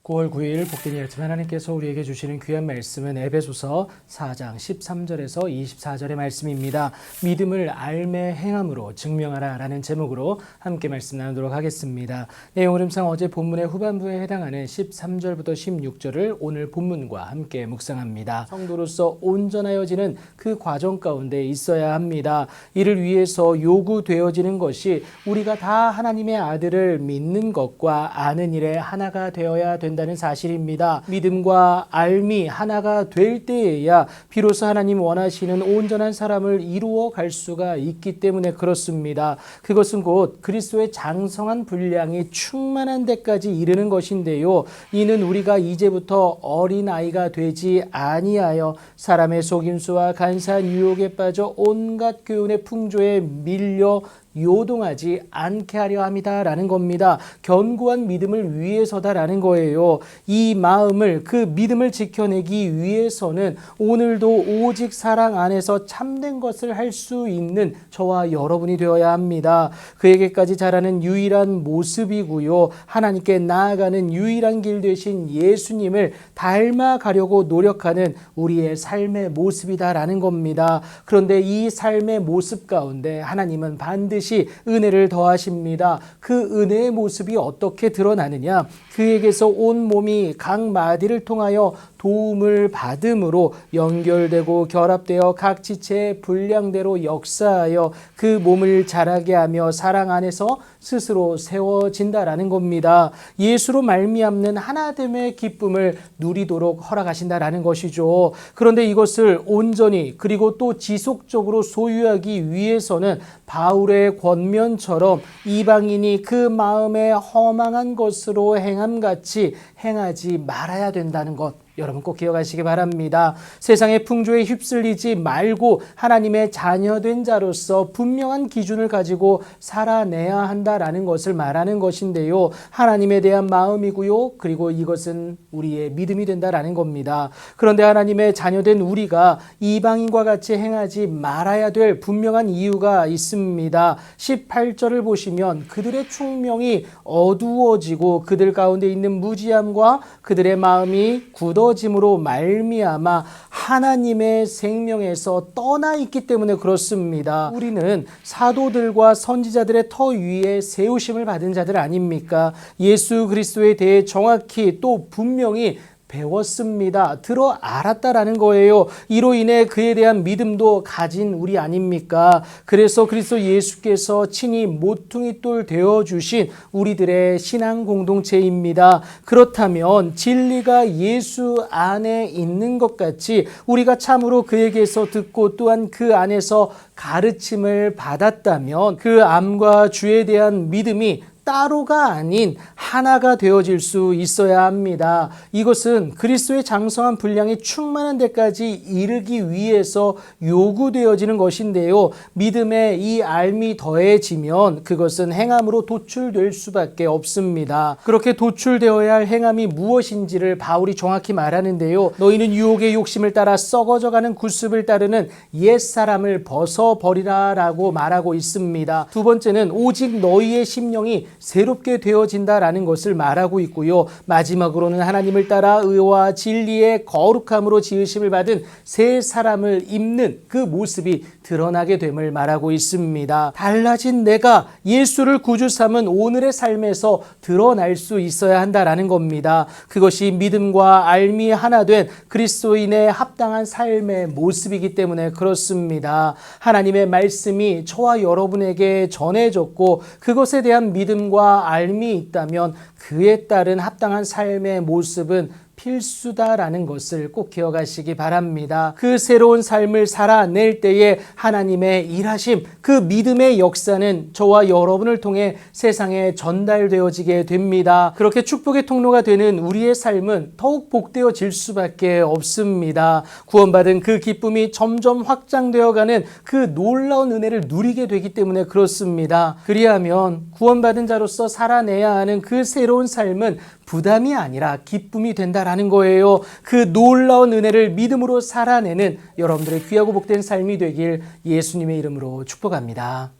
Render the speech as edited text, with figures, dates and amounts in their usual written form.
9월 9일 복된 아침 하나님께서 우리에게 주시는 귀한 말씀은 에베소서 4장 13절에서 24절의 말씀입니다. 믿음을 알매 행함으로 증명하라 라는 제목으로 함께 말씀 나누도록 하겠습니다. 내용 흐름상 어제 본문의 후반부에 해당하는 13절부터 16절을 오늘 본문과 함께 묵상합니다. 성도로서 온전하여지는 그 과정 가운데 있어야 합니다. 이를 위해서 요구되어지는 것이 우리가 다 하나님의 아들을 믿는 것과 아는 일에 하나가 되어야 된다는 사실입니다. 믿음과 알미 하나가 될 때에야 비로소 하나님 원하시는 온전한 사람을 이루어 갈 수가 있기 때문에 그렇습니다. 그것은 곧 그리스도의 장성한 분량이 충만한 데까지 이르는 것인데요. 이는 우리가 이제부터 어린아이가 되지 아니하여 사람의 속임수와 간사한 유혹에 빠져 온갖 교훈의 풍조에 밀려 요동하지 않게 하려 함이다라는 겁니다. 견고한 믿음을 위해서다라는 거예요. 이 마음을, 그 믿음을 지켜내기 위해서는 오늘도 오직 사랑 안에서 참된 것을 할 수 있는 저와 여러분이 되어야 합니다. 그에게까지 자라는 유일한 모습이고요. 하나님께 나아가는 유일한 길 되신 예수님을 닮아가려고 노력하는 우리의 삶의 모습이다라는 겁니다. 그런데 이 삶의 모습 가운데 하나님은 반드시 은혜를 더하십니다. 그 은혜의 모습이 어떻게 드러나느냐? 그에게서 온 몸이 각 마디를 통하여 도움을 받음으로 연결되고 결합되어 각 지체의 분량대로 역사하여 그 몸을 자라게 하며 사랑 안에서 스스로 세워진다라는 겁니다. 예수로 말미암는 하나됨의 기쁨을 누리도록 허락하신다라는 것이죠. 그런데 이것을 온전히 그리고 또 지속적으로 소유하기 위해서는 바울의 권면처럼 이방인이 그 마음에 허망한 것으로 행함같이 행하지 말아야 된다는 것, 여러분 꼭 기억하시기 바랍니다. 세상의 풍조에 휩쓸리지 말고 하나님의 자녀된 자로서 분명한 기준을 가지고 살아내야 한다라는 것을 말하는 것인데요. 하나님에 대한 마음이고요. 그리고 이것은 우리의 믿음이 된다라는 겁니다. 그런데 하나님의 자녀된 우리가 이방인과 같이 행하지 말아야 될 분명한 이유가 있습니다. 18절을 보시면 그들의 충명이 어두워지고 그들 가운데 있는 무지함과 그들의 마음이 굳어짐으로 말미암아 하나님의 생명에서 떠나 있기 때문에 그렇습니다. 우리는 사도들과 선지자들의 터 위에 세우심을 받은 자들 아닙니까? 예수 그리스도에 대해 정확히 또 분명히 배웠습니다. 들어 알았다라는 거예요. 이로 인해 그에 대한 믿음도 가진 우리 아닙니까? 그래서 그리스도 예수께서 친히 모퉁이 돌 되어주신 우리들의 신앙 공동체입니다. 그렇다면 진리가 예수 안에 있는 것 같이 우리가 참으로 그에게서 듣고 또한 그 안에서 가르침을 받았다면 그 암과 주에 대한 믿음이 따로가 아닌 하나가 되어질 수 있어야 합니다. 이것은 그리스도의 장성한 분량이 충만한 데까지 이르기 위해서 요구되어지는 것인데요. 믿음에 이 알미 더해지면 그것은 행함으로 도출될 수밖에 없습니다. 그렇게 도출되어야 할 행함이 무엇인지를 바울이 정확히 말하는데요. 너희는 유혹의 욕심을 따라 썩어져가는 구습을 따르는 옛사람을 벗어버리라 라고 말하고 있습니다. 두 번째는 오직 너희의 심령이 새롭게 되어진다라는 것을 말하고 있고요. 마지막으로는 하나님을 따라 의와 진리의 거룩함으로 지으심을 받은 새 사람을 입는 그 모습이 드러나게 됨을 말하고 있습니다. 달라진 내가 예수를 구주 삼은 오늘의 삶에서 드러날 수 있어야 한다라는 겁니다. 그것이 믿음과 알미 하나 된 그리스도인의 합당한 삶의 모습이기 때문에 그렇습니다. 하나님의 말씀이 저와 여러분에게 전해졌고 그것에 대한 믿음과 알미 있다면 그에 따른 합당한 삶의 모습은 필수다라는 것을 꼭 기억하시기 바랍니다. 그 새로운 삶을 살아낼 때에 하나님의 일하심, 그 믿음의 역사는 저와 여러분을 통해 세상에 전달되어지게 됩니다. 그렇게 축복의 통로가 되는 우리의 삶은 더욱 복되어질 수밖에 없습니다. 구원받은 그 기쁨이 점점 확장되어가는 그 놀라운 은혜를 누리게 되기 때문에 그렇습니다. 그리하면 구원받은 자로서 살아내야 하는 그 새로운 삶은 부담이 아니라 기쁨이 된다라는 거예요. 그 놀라운 은혜를 믿음으로 살아내는 여러분들의 귀하고 복된 삶이 되길 예수님의 이름으로 축복합니다.